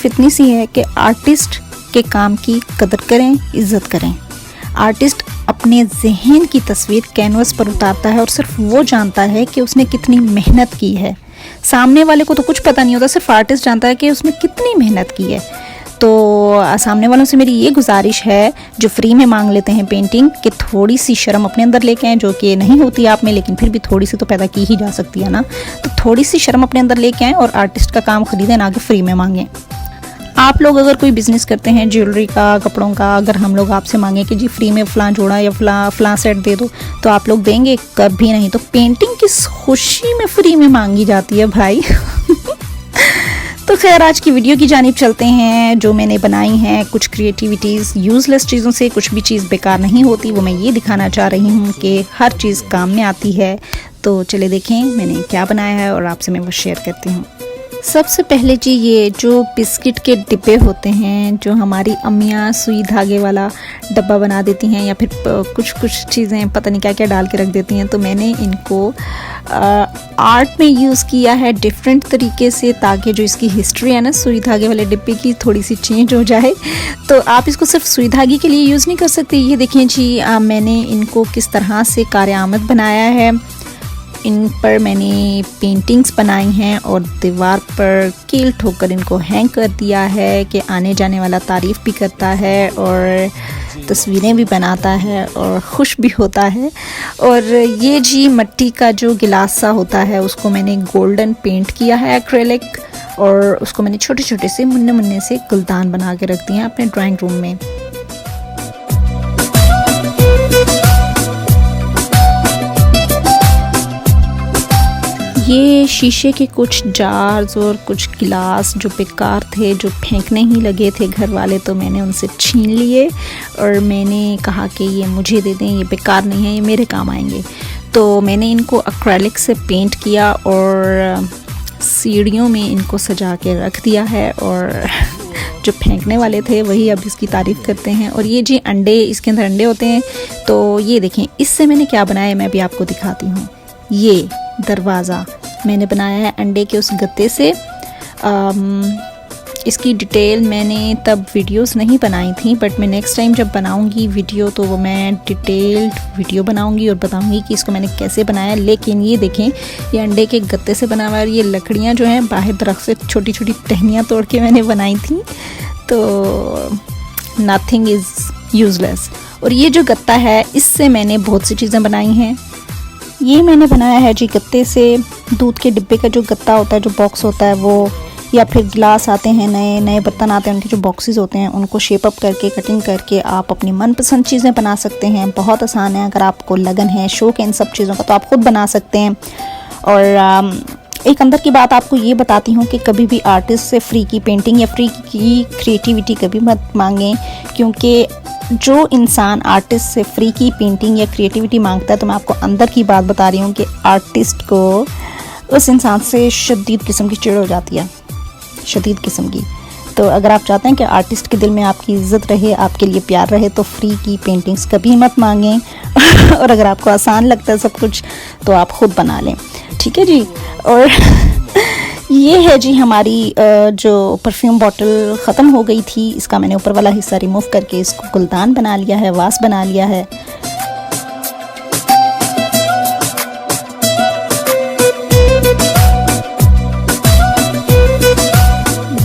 सिर्फ इतनी सी है कि आर्टिस्ट के काम की कदर करें, इज्जत करें। आर्टिस्ट अपने जहन की तस्वीर कैनवस पर उतारता है और सिर्फ वो जानता है कि उसने कितनी मेहनत की है। सामने वाले को तो कुछ पता नहीं होता, सिर्फ आर्टिस्ट जानता है कि उसने कितनी मेहनत की है। तो सामने वालों से मेरी ये गुजारिश है जो फ्री में मांग लेते हैं पेंटिंग, कि थोड़ी सी शर्म अपने अंदर लेके आएँ, जो कि नहीं होती आप में, लेकिन फिर भी थोड़ी सी तो पैदा की ही जा सकती है ना। तो थोड़ी सी शर्म अपने अंदर लेके आएँ और आर्टिस्ट का काम खरीदें, ना कि फ्री में मांगें। आप लोग अगर कोई बिज़नेस करते हैं ज्वेलरी का, कपड़ों का, अगर हम लोग आपसे मांगें कि जी फ्री में फ़लाँ जोड़ा या फ़लाँ सेट दे दो, तो आप लोग देंगे? कभी नहीं। तो पेंटिंग किस खुशी में फ्री में मांगी जाती है भाई। तो खैर, आज की वीडियो की जानिब चलते हैं। जो मैंने बनाई हैं कुछ क्रिएटिविटीज़ यूज़लेस चीज़ों से, कुछ भी चीज़ बेकार नहीं होती, वो मैं ये दिखाना चाह रही हूँ कि हर चीज़ काम में आती है। तो चले देखें मैंने क्या बनाया है और आपसे मैं वो शेयर करती हूँ। सबसे पहले जी, ये जो बिस्किट के डिब्बे होते हैं, जो हमारी अम्मियाँ सुई धागे वाला डब्बा बना देती हैं, या फिर कुछ चीज़ें पता नहीं क्या क्या डाल के रख देती हैं, तो मैंने इनको आर्ट में यूज़ किया है डिफरेंट तरीके से, ताकि जो इसकी हिस्ट्री है ना सुई धागे वाले डिब्बे की, थोड़ी सी चेंज हो जाए। तो आप इसको सिर्फ सुई धागे के लिए यूज़ नहीं कर सकते। ये देखें जी, मैंने इनको किस तरह से कार-ए-आमद बनाया है। इन पर मैंने पेंटिंग्स बनाई हैं और दीवार पर कील ठोकर इनको हैंग कर दिया है कि आने जाने वाला तारीफ़ भी करता है और तस्वीरें भी बनाता है और खुश भी होता है। और ये जी मट्टी का जो गिलास सा होता है, उसको मैंने गोल्डन पेंट किया है एक्रेलिक, और उसको मैंने छोटे छोटे से मुन्ने मुन्ने से गुलदान बना के रख दिए हैं अपने ड्राइंग रूम में। ये शीशे के कुछ जार्स और कुछ गिलास जो बेकार थे, जो फेंकने ही लगे थे घर वाले, तो मैंने उनसे छीन लिए और मैंने कहा कि ये मुझे दे दें, ये बेकार नहीं है, ये मेरे काम आएंगे। तो मैंने इनको एक्रेलिक से पेंट किया और सीढ़ियों में इनको सजा के रख दिया है, और जो फेंकने वाले थे वही अब इसकी तारीफ़ करते हैं। और ये जी अंडे, इसके अंदर अंडे होते हैं। तो ये देखें, इससे मैंने क्या बनाया है, मैं भी आपको दिखाती हूँ। ये दरवाज़ा मैंने बनाया है अंडे के उस गत्ते से। इसकी डिटेल मैंने तब वीडियोस नहीं बनाई थी, बट मैं नेक्स्ट टाइम जब बनाऊंगी वीडियो, तो वो मैं डिटेल्ड वीडियो बनाऊंगी और बताऊंगी कि इसको मैंने कैसे बनाया। लेकिन ये देखें, ये अंडे के गत्ते से बना हुआ है, और ये लकड़ियाँ जो हैं बाहर दरख्त से छोटी छोटी टहनियाँ तोड़ के मैंने बनाई थी। तो नथिंग इज़ यूज़लेस। और ये जो गत्ता है, इससे मैंने बहुत सी चीज़ें बनाई हैं। ये मैंने बनाया है जी गत्ते से, दूध के डिब्बे का जो गत्ता होता है, जो बॉक्स होता है वो, या फिर गिलास आते हैं, नए नए बर्तन आते हैं, उनके जो बॉक्सेस होते हैं, उनको शेप अप करके, कटिंग करके आप अपनी मनपसंद चीज़ें बना सकते हैं। बहुत आसान है, अगर आपको लगन है, शौक है इन सब चीज़ों का, तो आप खुद बना सकते हैं। और एक अंदर की बात आपको ये बताती हूँ कि कभी भी आर्टिस्ट से फ्री की पेंटिंग या फ्री की क्रिएटिविटी कभी मत मांगें, क्योंकि जो इंसान आर्टिस्ट से फ्री की पेंटिंग या क्रिएटिविटी मांगता है, तो मैं आपको अंदर की बात बता रही हूँ कि आर्टिस्ट को उस इंसान से शदीद किस्म की चिढ़ हो जाती है, शदीद किस्म की। तो अगर आप चाहते हैं कि आर्टिस्ट के दिल में आपकी इज़्ज़त रहे, आपके लिए प्यार रहे, तो फ्री की पेंटिंग्स कभी मत मांगें। और अगर आपको आसान लगता है सब कुछ, तो आप ख़ुद बना लें, ठीक है जी। और ये है जी हमारी जो परफ्यूम बॉटल ख़त्म हो गई थी, इसका मैंने ऊपर वाला हिस्सा रिमूव करके इसको गुलदान बना लिया है, वास बना लिया है।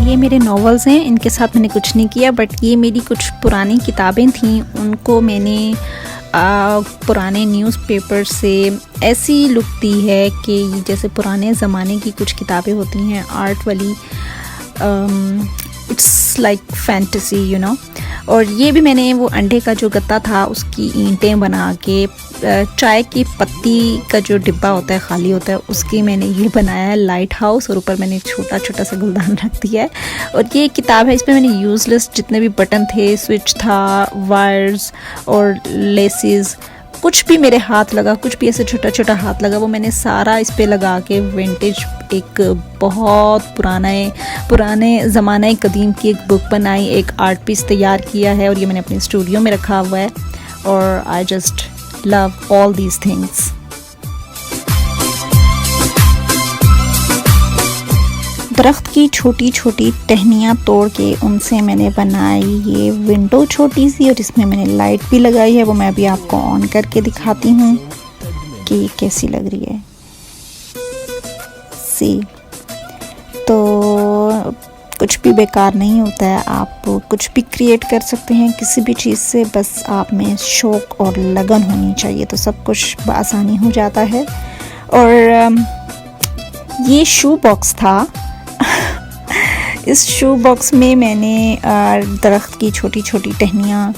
ये मेरे नॉवेल्स हैं, इनके साथ मैंने कुछ नहीं किया, बट ये मेरी कुछ पुरानी किताबें थीं, उनको मैंने पुराने न्यूज़पेपर से ऐसी लुक दी है कि जैसे पुराने ज़माने की कुछ किताबें होती हैं आर्ट वाली, it's like fantasy, you know. और ये भी मैंने वो अंडे का जो गत्ता था, उसकी ईंटें बना के, चाय की पत्ती का जो डिब्बा होता है, खाली होता है, उसकी मैंने ये बनाया है लाइट हाउस, और ऊपर मैंने छोटा छोटा सा गुलदान रख दिया है। और ये किताब है, इस पर मैंने यूज़लेस जितने भी बटन थे, स्विच था, वायर्स और लेसेस, कुछ भी मेरे हाथ लगा, कुछ भी ऐसे छोटा छोटा हाथ लगा, वो मैंने सारा इस पे लगा के विंटेज, एक बहुत पुराने ज़माने कदीम की एक बुक बनाई, एक आर्ट पीस तैयार किया है, और ये मैंने अपने स्टूडियो में रखा हुआ है। और I just love all these things. दरख्त की छोटी छोटी टहनियाँ तोड़ के उनसे मैंने बनाई ये विंडो छोटी सी, और इसमें मैंने लाइट भी लगाई है, वो मैं अभी आपको ऑन करके दिखाती हूँ कि ये कैसी लग रही है। सी तो कुछ भी बेकार नहीं होता है, आप कुछ भी क्रिएट कर सकते हैं किसी भी चीज़ से, बस आप में शौक़ और लगन होनी चाहिए तो सब कुछ बआसानी हो जाता है। और ये शू बॉक्स था इस शू बॉक्स में मैंने दरख्त की छोटी छोटी टहनियाँ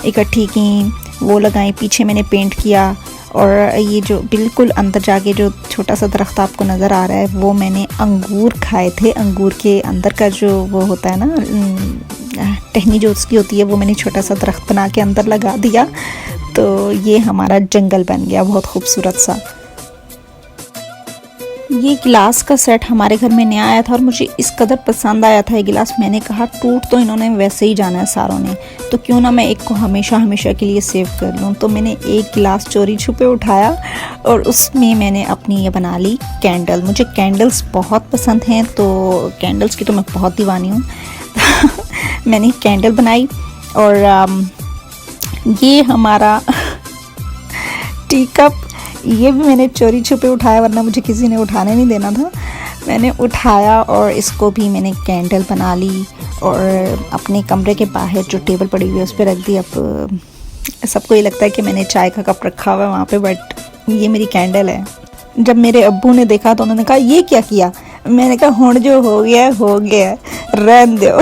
इकट्ठी की, वो लगाई, पीछे मैंने पेंट किया, और ये जो बिल्कुल अंदर जाके जो छोटा सा दरख्त आपको नज़र आ रहा है वो मैंने अंगूर खाए थे। अंगूर के अंदर का जो वो होता है ना टहनी जो उसकी होती है, वो मैंने छोटा सा दरख्त बना के अंदर लगा दिया, तो ये हमारा जंगल बन गया बहुत खूबसूरत सा। ये गिलास का सेट हमारे घर में नया आया था और मुझे इस कदर पसंद आया था ये गिलास, मैंने कहा टूट तो इन्होंने वैसे ही जाना है सारों ने, तो क्यों ना मैं एक को हमेशा हमेशा के लिए सेव कर लूँ। तो मैंने एक गिलास चोरी छुपे उठाया और उसमें मैंने अपनी ये बना ली कैंडल। मुझे कैंडल्स बहुत पसंद हैं, तो कैंडल्स की तो मैं बहुत दीवानी हूँ मैंने कैंडल बनाई, और ये हमारा टी कप, ये भी मैंने चोरी छुपे उठाया, वरना मुझे किसी ने उठाने नहीं देना था। मैंने उठाया और इसको भी मैंने कैंडल बना ली, और अपने कमरे के बाहर जो टेबल पड़ी हुई है उस पर रख दी। अब सबको ये लगता है कि मैंने चाय का कप रखा हुआ है वहाँ पे, बट ये मेरी कैंडल है। जब मेरे अब्बू ने देखा तो उन्होंने कहा ये क्या किया, मैंने कहा हुण जो हो गया रहन दो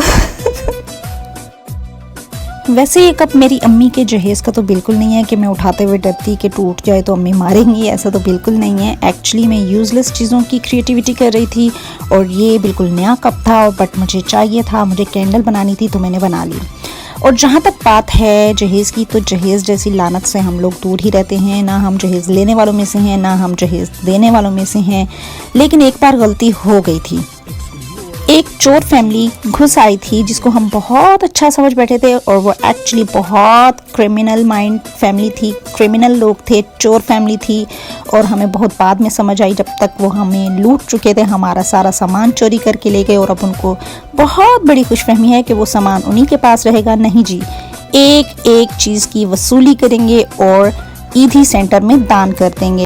वैसे ये कप मेरी अम्मी के जहेज़ का तो बिल्कुल नहीं है कि मैं उठाते हुए डरती कि टूट जाए तो अम्मी मारेंगी, ऐसा तो बिल्कुल नहीं है। एक्चुअली मैं यूज़लेस चीज़ों की क्रिएटिविटी कर रही थी, और ये बिल्कुल नया कप था, और बट मुझे चाहिए था, मुझे कैंडल बनानी थी तो मैंने बना ली। और जहाँ तक बात है जहेज़ की, तो जहेज़ जैसी लानत से हम लोग दूर ही रहते हैं, ना हम जहेज़ लेने वालों में से हैं ना हम जहेज़ देने वालों में से हैं। लेकिन एक बार गलती हो गई थी, एक चोर फैमिली घुस आई थी जिसको हम बहुत अच्छा समझ बैठे थे, और वो एक्चुअली बहुत क्रिमिनल माइंड फैमिली थी, क्रिमिनल लोग थे, चोर फैमिली थी। और हमें बहुत बाद में समझ आई, जब तक वो हमें लूट चुके थे, हमारा सारा सामान चोरी करके ले गए, और अब उनको बहुत बड़ी खुशफहमी है कि वो सामान उन्हीं के पास रहेगा। नहीं जी, एक एक चीज़ की वसूली करेंगे और ईदी सेंटर में दान कर देंगे।